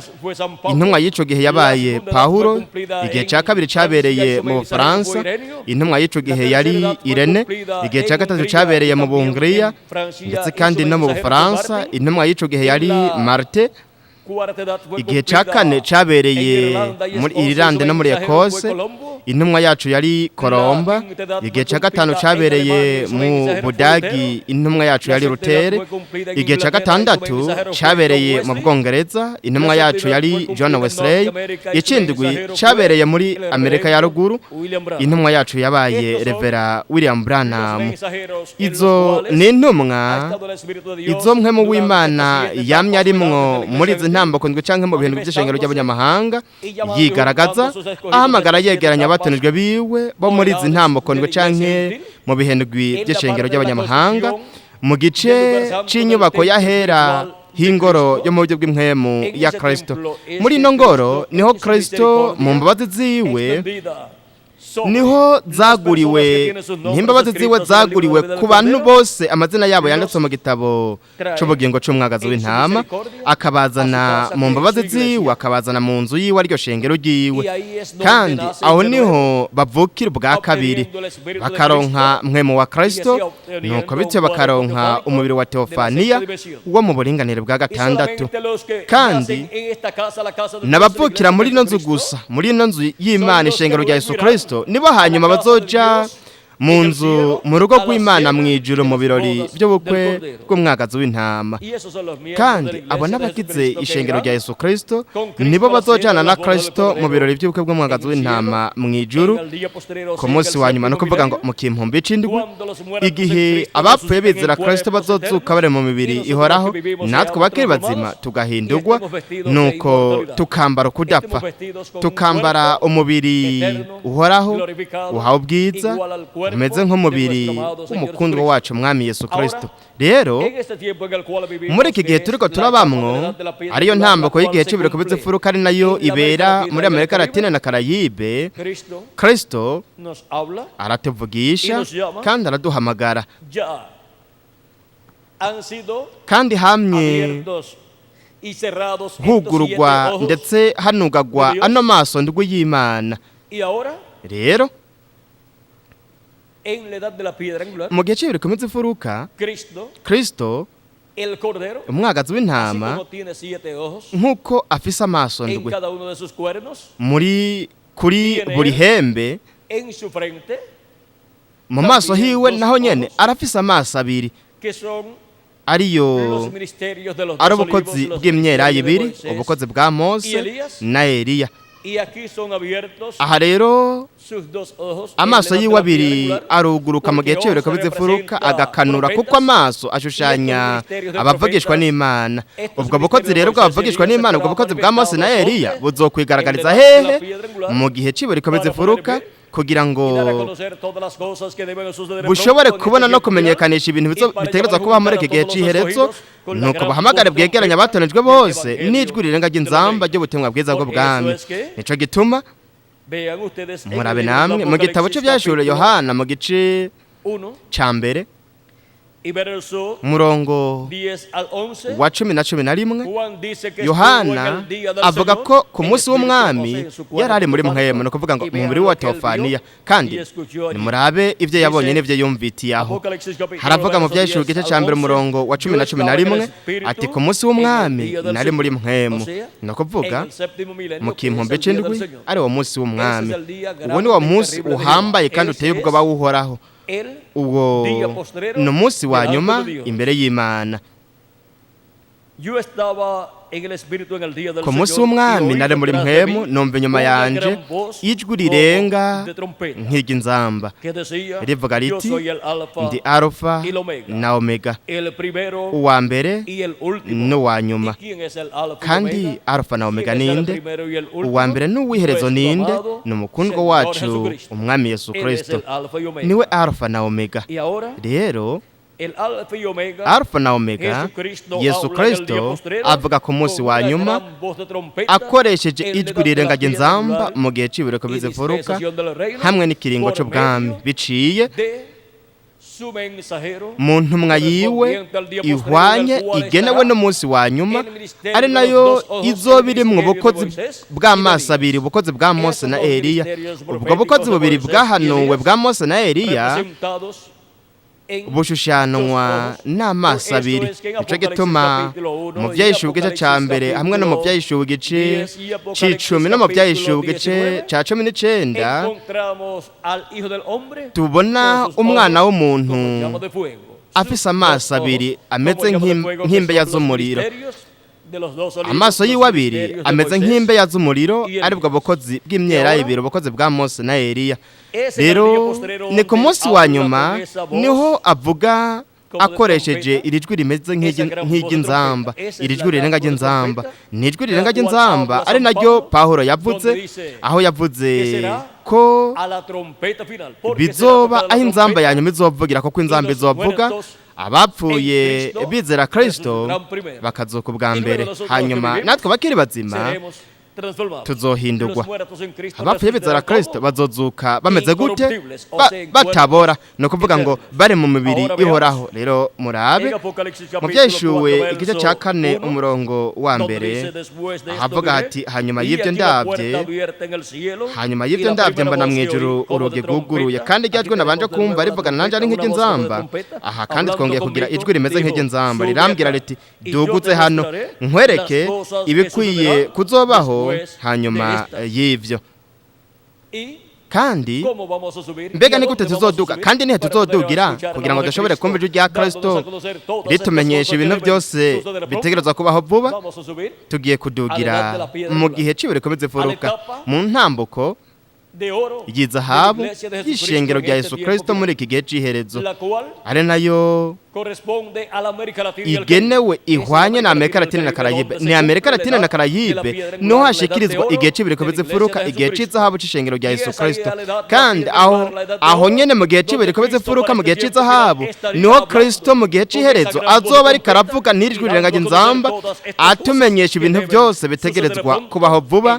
intumwa y'ico gihe yabaye Paulo. Igihe ca kabiri cabereye mu Bufaransa intumwa y'ico gihe yari Irene. Igihe ca gatatu cabereye mu Hongria ndetse kandi no mu Bufaransa intumwa y'ico gihe yari Marte. Igihe ca kane cabereye muri Irlande no muri Ekose intumwa yacu yari Kolomba. Igihe ca gatanu cabereye mu Budagi intumwa yacu yari Rutere. Igihe ca gatandatu cabereye mu Bwongereza intumwa yacu yari John Wesley. Ikindwi cabereye muri Amerika ya ruguru intumwa yacu yabaye Revera William Branham. Izo ni intumwa izo mpemu w'Imana yamye arimwo muri izi ntamboko ndwi canke mu bintu by'ishengero ry'abanyamahanga yigaragaza ahamagara yegeranya abatonejwe biwe bo muri izi ntamboko ndwi canke mu bihendwi by'ishengero ry'abanyamahanga mu gice c'inyubako ya hera hingoro yo mu buryo bw'impemu ya Kristo. Muri ino ngoro niho Kristo mu mbabazi ziwe niho zaguriwe n'imbabazi ziwe zaguriwe ku bantu bose amazina yabo yanditse mu gitabo c'ubugingo c'umwagazi w'intama akabazana mu mbabazi ziwe akabazana mu nzu yiwe aryo shengero ryiwe kandi aho niho bavukira bwa kabiri bakaronka mpemu wa Kristo nuko bityo bakaronka umubiri wa Teofaniya wo mu buringanire bwa gatandatu kandi nabavukira muri ino nzu gusa muri ino nzu y'Imana ishengero rya Yesu Kristo nibo hanyuma bazoja mu nzu mu rugo rw'Imana mu ijuru mu birori by'ubukwe bw'umwagazi w'intama. Kandi abo n'abagize ishengero rya Yesu Kristo nibo bazojana na Kristo mu birori by'ubukwe bw'umwagazi w'intama mu ijuru ku munsi wa nyuma, no kuvuga ngo mu kimpumbi c'indwi, igihe abapfuye bizera Kristo bazozuka bari mu mibiri ihoraho, natwe bakiri bazima tugahindurwa, nuko tukambara ukudapfa, tukambara umubiri uhoraho uhawe ubwiza umeze nk'umubiri w'umukundwa wacu mwami Yesu Kristo. Rero muri iki gihe turiko turabamwo, ariyo ntambako y'igihe cy'ibiroko by'imfuruka, ari nayo ibera muri Amerika Latine na Karayibe, Kristo aratuvugisha kandi araduhamagara, kandi hamye hugururwa ndetse hanugagwa ano maso ndwi y'Imana. Rero mu gihe cy'ibiriko by'imfuruka, Kristo umwagazi w'intama nk'uko afise amaso ndwi kuri buri hembe, mu maso hiwe naho nyene arafise amaso abiri, ariyo ari ubukozi bw'imyelayi ibiri, ubukozi bwa Mose na Eliya. Aha rero amaso yiwe abiri aruguruka mu gihe cy'ibiroko by'imfuruka, agakanura, kuko amaso ashushanya abavugishwa n'Imana. Ubwo bukozi rero bw'abavugishwa n'Imana, ubwo bukozi bwa Mose na Eliya buzokwigaragariza hehe? Mu gihe cy'ibiroko by'imfuruka, kugira ngo bushobore kubona no kumenyekanisha ibintu bitegerezwa kubaho muri iki gihe cy'iherezo, nuko bahamagare bwegeranya abatonejwe bose n'ijwi rirenga ry'inzamba ry'ubutumwa bwiza bw'ubwami. Nico gituma murabe namwe mu gitabo cy'ibyahishuriwe Yohana mu gice ca mbere murongo wa 10 na 11, Yohana avuga ko ku munsi w'umwami yari ari muri mpwemu, no kuvuga ngo mu muri wa Teofaniya, kandi nimurabe ibyo yabonye n'ibyo yumvitiye aho. Haravuga mu byahishuriwe igice ca mbere murongo wa 10 na 11 ati ku munsi w'umwami nari muri mpwemu, no kuvuga mu kimpumbi c'indwi ari wo munsi w'umwami. Uwo ni wo munsi uhambaye kandi uteye ubwoba w'uhoraho. Uwo ni umunsi wa nyuma imbere y'Imana. Ku munsi w'umwami nari muri mpwemu, numva inyuma yanje ijwi rirenga nk'iry'inzamba rivuga riti, ndi Alfa na Omega, uwa mbere n'uwa nyuma. Kandi Alfa na Omega ninde? Uwa mbere n'uw'iherezo ninde? ni umukundwa wacu umwami Yesu Kristo, niwe Alfa na Omega. Rero Alfa na Omega, Yesu Kristo avuga ku munsi wa nyuma akoresheje ijwi rirenga ry'inzamba mu gihe cy'ibiroko by'imfuruka hamwe n'ikiringo cy'ubwami, biciye mu ntumwa yiwe ihwanye igenewe n'umunsi wa nyuma, ari nayo izoba iri mu bukozi bw'amaso abiri, ubukozi bwa Mose na Eliya. Ubwo bukozi bubiri bwahanuwe bwa Mose na Eliya bushushanwa n'amaso abiri. Nico gituma mu byahishuriwe igice ca mbere hamwe no mu byahishuriwe igice c'icumi no mu byahishuriwe igice ca 19 tubona umwana w'umuntu afise amaso abiri ameze nk'imbeya z'umuriro. Amaso yiwe abiri ameze nk'imbeya z'umuriro, aribwo bukozi bw'imyelayi ibiri, ubukozi bwa Mose na Eliya. Rero ni ku munsi wa nyuma niho avuga akoresheje iri jwi rimeze nk'iry'inzamba, iri jwi rirenga ry'inzamba. Ni ijwi rirenga ry'inzamba ari naryo Pawulo yavuze, aho yavuze ko bizoba aho inzamba ya nyuma izovugira, kuko inzamba izovuga abapfuye bizera Kristo bakazuka ubwa mbere, hanyuma natwe bakiri bazima tuzohindurwa. Abapfuye bizera Kristo bazozuka bameze gute? Batabora, no kuvuga ngo bari mu mibiri ihoraho. Rero murabe mu byahishuriwe igice ca 4 umurongo wa mbere havuga hati, hanyuma y'ibyo ndabye mbona mu ijuru urugi rwuguruye, kandi ryajwe nabanje kumva rivugana nanje ari nk'iry'inzamba. Aha kandi twongeye kugira ijwi rimeze nk'iry'inzamba rirambwira riti, dugutse hano nkwereke ibikwiye kuzobaho hanyuma y'ivyo. kandi mbega ni gute tuzoduga kandi nihe tuzodugira kugira ngo dushobore kumva ijwi rya Kristo ritumenyesha ibintu byose bitegerezwa kubaho vuba. Tugiye kudugira mu gihe cibere komeze furuka mu ntambuko y'izahabu y'ishengero rya Yesu Kristo muri iki gihe c'iherezo, ari nayo igenewe ihwanye na Amerika Latine na Karayibe. Ni Amerika Latine na Karayibe niho hashikirizwa igihe cibere komeze furuka, igihe c'izahabu c'ishengero rya Yesu Kristo. Kandi aho nyene mu gihe cibere komeze furuka, mu gihe c'izahabu niho Kristo mu gihe c'iherezo azoba ari karavuga n'irijwi rirengaje inzamba atumenyesha ibintu byose bitegerezwa kubaho vuba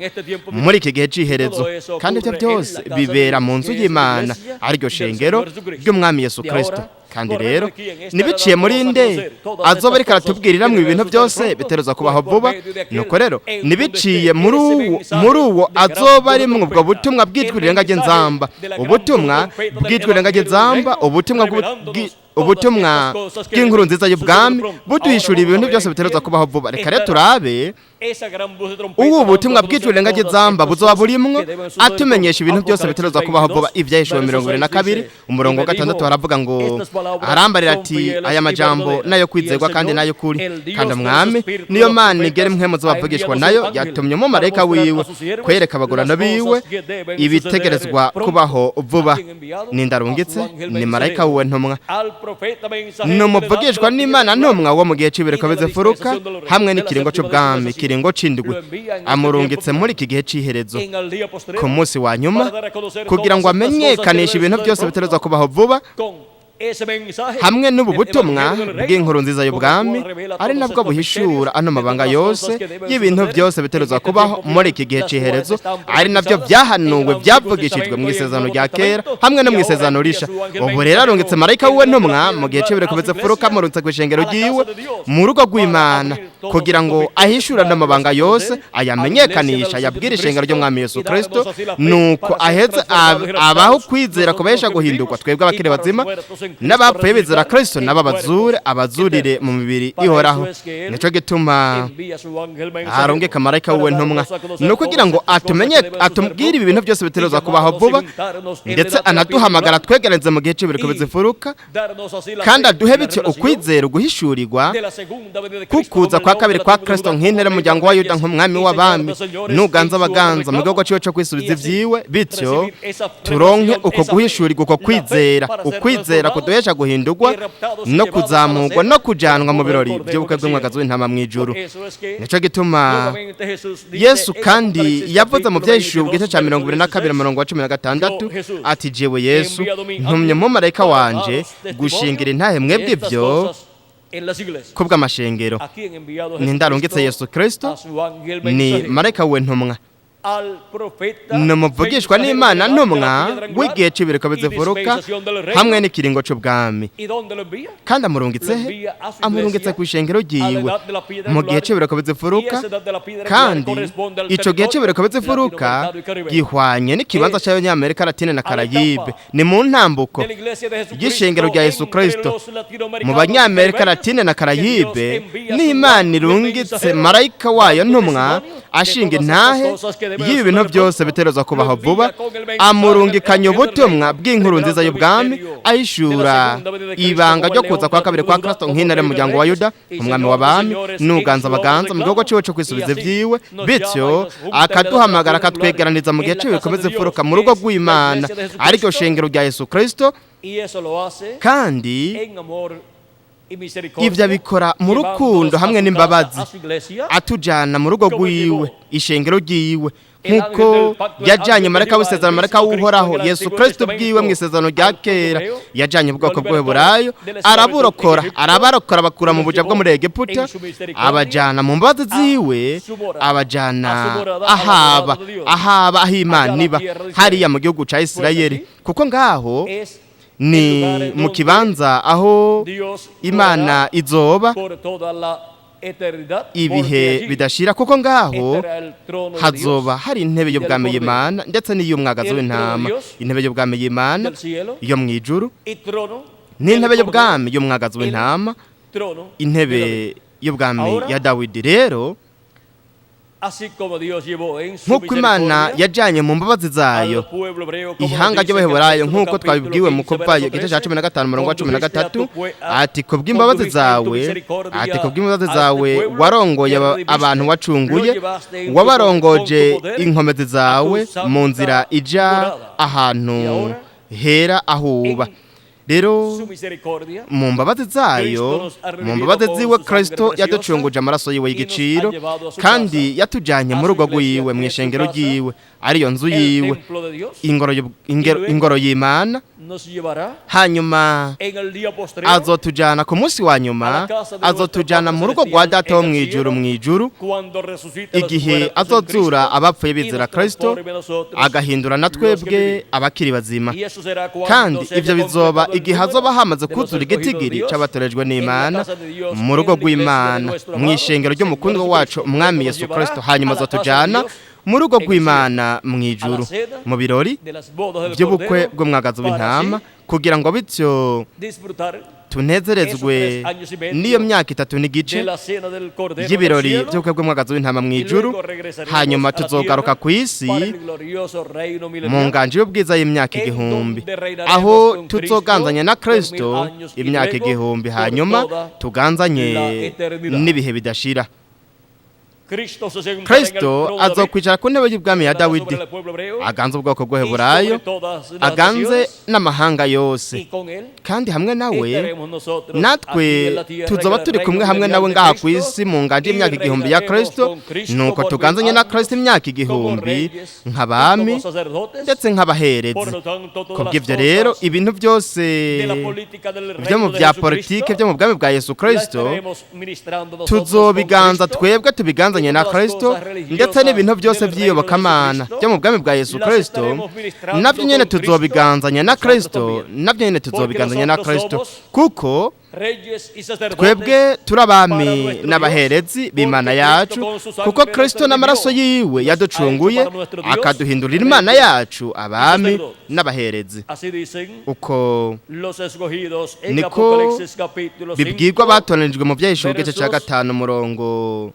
muri iki gihe c'iherezo. Kandi ibyo byose bibera mu nzu y'Imana, ariryo shengero ry'umwami Yesu Kristo. Kandi rero nibiciye muri nde azoba ari karatubwiriramwe ibintu byose bitereza kubaho vuba. Nuko rero nibiciye muri uwo azoba ari mu ubwo butumwa bwitwa rirengaje nzamba, ubutumwa bwitwa rirengaje nzamba, ubutumwa bw'inkuru nziza y'ubwami buduhishura ibintu byose bitereza kubaho vuba. Reka rero turabe ubu butumwa bwitwa rirengaje nzamba buzoba burimwo atumenyesha ibintu byose bitereza kubaho vuba. Ivyahishwe 22 umurongo wa 6 haravuga ngo arambarira ati aya majambo nayo kwizerwa kandi nayo kuri, kandi umwami niyo Mana igere mpwemo zobavugishwa nayo yatumye mu marayika wiwe kwereka abagurano biwe ibitegerezwa kubaho vuba. Nindarungitse ni marayika wiwe ntumwa, numuvugishwa n'Imana ntumwa wo mu gihe cibere komeze furuka hamwe n'ikiringo c'ubwami, kiringo c'indwi. Amurungitse muri iki gihe c'iherezo ku munsi wa nyuma kugira ngo amenyekanishe ibintu byose biterezwa kubaho vuba hamwe n'ubu butumwa bw'inkuru nziza y'ubwami, ari nabwo buhishura ano mabanga yose y'ibintu byose biterezwa kubaho muri iki gihe c'iherezo, ari nabyo byahanuwe byavugishijwe mu isezerano rya kera hamwe no mu isezerano risha. Ubu rero arungitse marayika wiwe ntumwa mu gihe cibere komeze furuka, murungitse kw'ishengero ryiwe mu rugo rw'Imana kugira ngo ahishura ano mabanga yose, ayamenyekanisha, ayabwire ishengero ry'umwami Yesu Kristo, nuko aheze abaho kwizera kubesha guhindurwa twebwe abakiri bazima n'abapfuye bizera Kristo n'ababazure abazurire mu mibiri ihoraho. Nico gituma arungika marayika wiwe ntumwa no kugira ngo atubwire ibintu byose biterezwa kubaho vuba, ndetse anaduhamagara twegerenze mu gihe cibere komeze furuka, kandi aduhe bityo ukwizera guhishurirwa kukuza kwa kabiri kwa Kristo nk'intera muryango wa Yuda nk'umwami w'abami n'uganza abaganza mu gihugu ciwe cyo kwisubiza ivyiwe, bityo turonke uko guhishurirwa, uko kwizera, ukwizera kuduhesha guhindurwa no kuzamurwa no kujanwa mu birori by'ubukwe bw'umwagazi w'intama mu ijuru. Nico gituma Yesu kandi yavuze mu byahishuriwe igice cya 22 umurongo wa 16 ati jewe Yesu ntumye mu marayika wanje gushingira intahe mwebwe ibyo kubw'amashengero. Nindarungitse Yesu Kristo ni marayika we ntumwa, numuvugishwa n'Imana ntumwa w'igihe cibere komeze furuka hamwe n'ikiringo c'ubwami. Kandi amurungitse kw'ishengero ryiwe mu gihe cibere komeze furuka, kandi ico gihe cibere komeze furuka gihwanye n'ikibanza c'Abanyamerika Latine na Karayibe. Ni mu ntambuko y'ishengero rya Yesu Kristo mu Banyamerika Latine na Karayibe, n'Imana irungitse marayika wayo ntumwa ashinga intahe y'ibi bintu byose biterezwa kubaho vuba, amurungikanye ubutumwa bw'inkuru nziza y'ubwami ahishura ibanga ryo kuza kwa kabiri kwa Kristo nk'intare mu muryango wa Yuda umwami w'abami n'uganza abaganza mu gihugu ciwe cyo kwisubiza ivyiwe, bityo akaduhamagara akatwegeraniza mu gihe cyo bikomeze furuka mu rugo rw'Imana, ariko shengero rya Yesu Kristo. Kandi ivyo bikora mu rukundo hamwe n'imbabazi, atujana mu rugo rwiwe, ishengero ryiwe, nkuko yajanye marayika w'isezerano, marayika w'uhoraho Yesu Kristo bwiwe mu isezerano rya kera. Yajanye ubwoko bw'Eburayo arabarokora bakura mu buja bwo muri Egiputa, abajana mu mbabazi ziwe, abajana ahaba Imana iba hariya mu gihugu ca Isirayeli, kuko ngaho ni mu kibanza aho Imana izoba ibihe bidashira, kuko ngaho hazoba hari intebe y'ubwami y'Imana ndetse n'iy'umwagazi w'intama. Intebe y'ubwami y'Imana yo mu ijuru n'intebe y'ubwami y'umwagazi w'intama, intebe y'ubwami ya Dawidi. Rero nk'uko Imana yajyanye mu mbabazi zayo ihanga ry'abaheburayo nk'uko twabibwiwe mu Kuvayo igice cya 15 umurongo wa 13 ati kubw'imbabazi zawe warongoye abantu wacunguye wabarongoje inkomezi zawe mu nzira ija ahantu hera ahuba. Rero mu mbabazi zayo mu mbabazi ziwe Kristo yaducunguje amaraso yiwe y'igiciro kandi yatujanye mu rugo rwiwe mu ishengero ryiwe ariyo nzu yiwe ingoro y'Imana. Hanyuma azotujana ku munsi wa nyuma azotujana mu rugo rwa data wo mwijuru igihe azozura abapfuye bizera Kristo agahindura na twebwe abakiri bazima. Kandi ivyo bizoba igihe hazoba hamaze kuzura igitigiri c'abatorejwe n'Imana mu rugo rw'Imana mu ishengero ry'umukundwa wacu umwami Yesu Kristo. Hanyuma azotujana mu rugo rw'Imana mwijuru mu birori by'ubukwe bw'umwagazi w'intama kugira ngo bityo tunezerezwe n'iyo myaka 3 n'igice y'ibirori by'ubukwe bw'umwagazi w'intama mwijuru. Hanyuma tuzogaruka ku isi mu nganje y'ubwiza y'imyaka 1000 aho tuzoganzanya na Kristo imyaka 1000 hanyuma tuganzanye n'ibihe bidashira. Kristo azokwicara ku ntebe y'ubwami ya Dawidi aganze ubwoko bw'Heburayo aganze n'amahanga yose kandi hamwe nawe natwe tuzoba turi kumwe hamwe nawe ngaha ku isi mu nganje y'imyaka 1000 ya Kristo nuko tuganzanye na Kristo imyaka 1000 nk'abami ndetse nk'abaherezi. Kubw'ivyo rero ibintu byose byo mu bya politike byo mu bwami bwa Yesu Kristo tuzobiganza twebwe tubiganza na Kristo ndetse n'ibintu byose by'iyobokamana byo mu bwami bwa Yesu Kristo nabyo nyene tuzobiganzanya na Kristo kuko twebwe turabami n'abaherezi b'Imana yacu kuko Kristo n'amaraso yiwe yaducunguye akaduhindurira Imana yacu abami n'abaherezi. Uko niko bibwirwa batoranijwe mu Byahishuwe igice cya 5 umurongo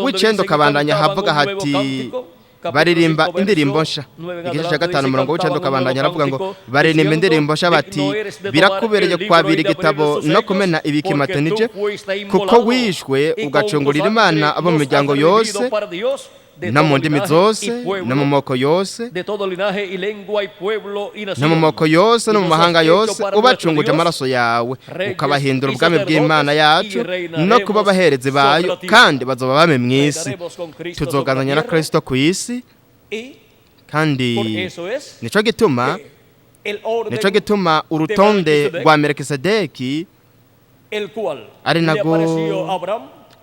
w'icendo kabandanya havuga hati baririmba indirimbo nsha. Igice cya 5 umurongo w'icendo kabandanya aravuga ngo baririmba indirimbo nsha bati birakubereye kwabira igitabo no kumena ibikimatanije kuko wishwe ugacungurira Imana abo mu miryango yose no mu ndimi zose no mu moko yose no mu moko yose no mu mahanga yose ubacunguje amaraso yawe ukabahindura ubwami bw'Imana yacu no kuba abaherezi bayo kandi bazoba bame mw'isi. Tuzogananya na Kristo ku isi kandi nico gituma urutonde rwa Melkisedeki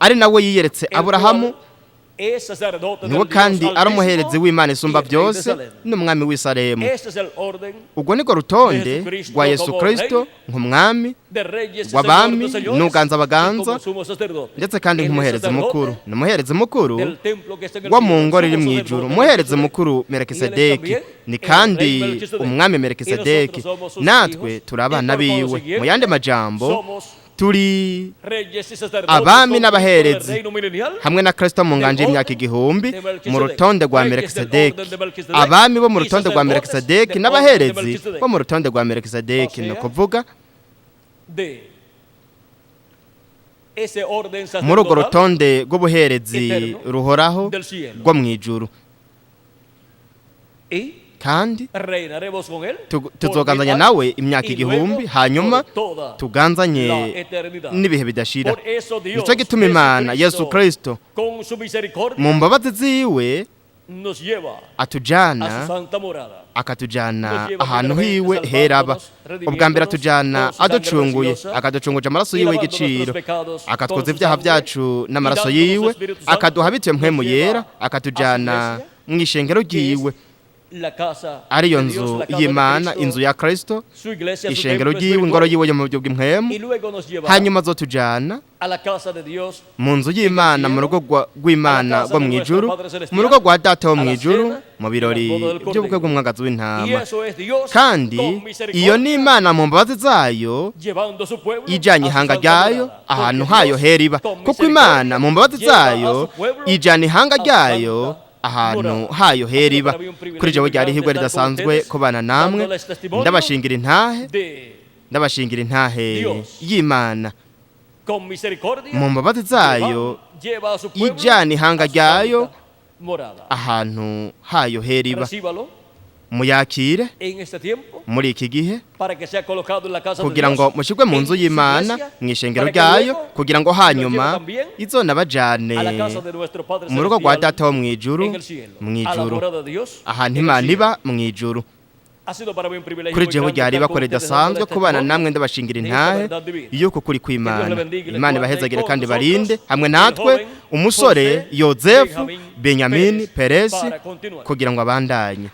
ari nawe yiyeretse Aburahamu niwe kandi ari umuherezi w'Imana isumba byose n'umwami w'Isaremu. Ubwo niko rutonde rwa Yesu Kristo nk'umwami w'abami n'uganza abaganza ndetse kandi nk'umuherezi mukuru n'umuherezi mukuru wa mu ngoro iri mwijuru. Umuherezi mukuru Melkisedeki ni kandi umwami Melkisedeki natwe turabana biwe. Mu yandi majambo turi abami n'abaherezi hamwe na Kristo mu nganje y'imyaka 1000 mu rutonde rwa Melkisedeki. Abami bo mu rutonde rwa Melkisedeki n'abaherezi bo mu rutonde rwa Melkisedeki no kuvuga muri urwo rutonde rw'ubuherezi ruhoraho rwo mwijuru. Kandi tuzoganzanya nawe imyaka 1000 hanyuma tuganzanye n'ibihe bidashira. Nico gituma Imana Yesu Kristo mu mbabazi ziwe atujana ahantu hiwe heraba. Ubwa mbere atujana aducunguye akaducunguje amaraso yiwe y'igiciro akatwoza ibyaha byacu n'amaraso yiwe akaduha bituye mpwemu yera akatujana mu ishengero ryiwe ariyo nzu y'Imana, inzu ya Kristo, ishengero ry'iwe, ingoro yiwe yo mu buryo bw'impwemu, hanyuma azotujana mu nzu y'Imana, mu rugo rw'Imana rwo mw'ijuru, mu rugo rwa Data wo mw'ijuru, mu birori by'ubukwe bw'umwagazi w'intama. Kandi iyo ni Imana mu mbabazi zayo ijanye ihanga ryayo ahantu hayo hera iba, kuko Imana mu mbabazi zayo ijana ihanga ryayo ahantu hayo hera iba. Kuri jewe ryari ihirwe ridasanzwe kubana namwe, ndabashingira intahe y'Imana mu mbabazi zayo ijana ihanga ryayo ahantu hayo hera iba. Muyakire muri iki gihe kugira ngo mushirwe mu nzu y'Imana, mw'ishengero ryayo, kugira ngo hanyuma izonabajane mu rugo rwa Data wo mw'ijuru, ahantu Imana iba mw'ijuru. Kuri jewe ryari bakore dasanzwe kubana namwe, ndabashingira intahe yuko kuri kw'Imana. Imana ibahezagire kandi barinde hamwe natwe umusore Yozefu Benyamini Peresi kugira ngo abandanye.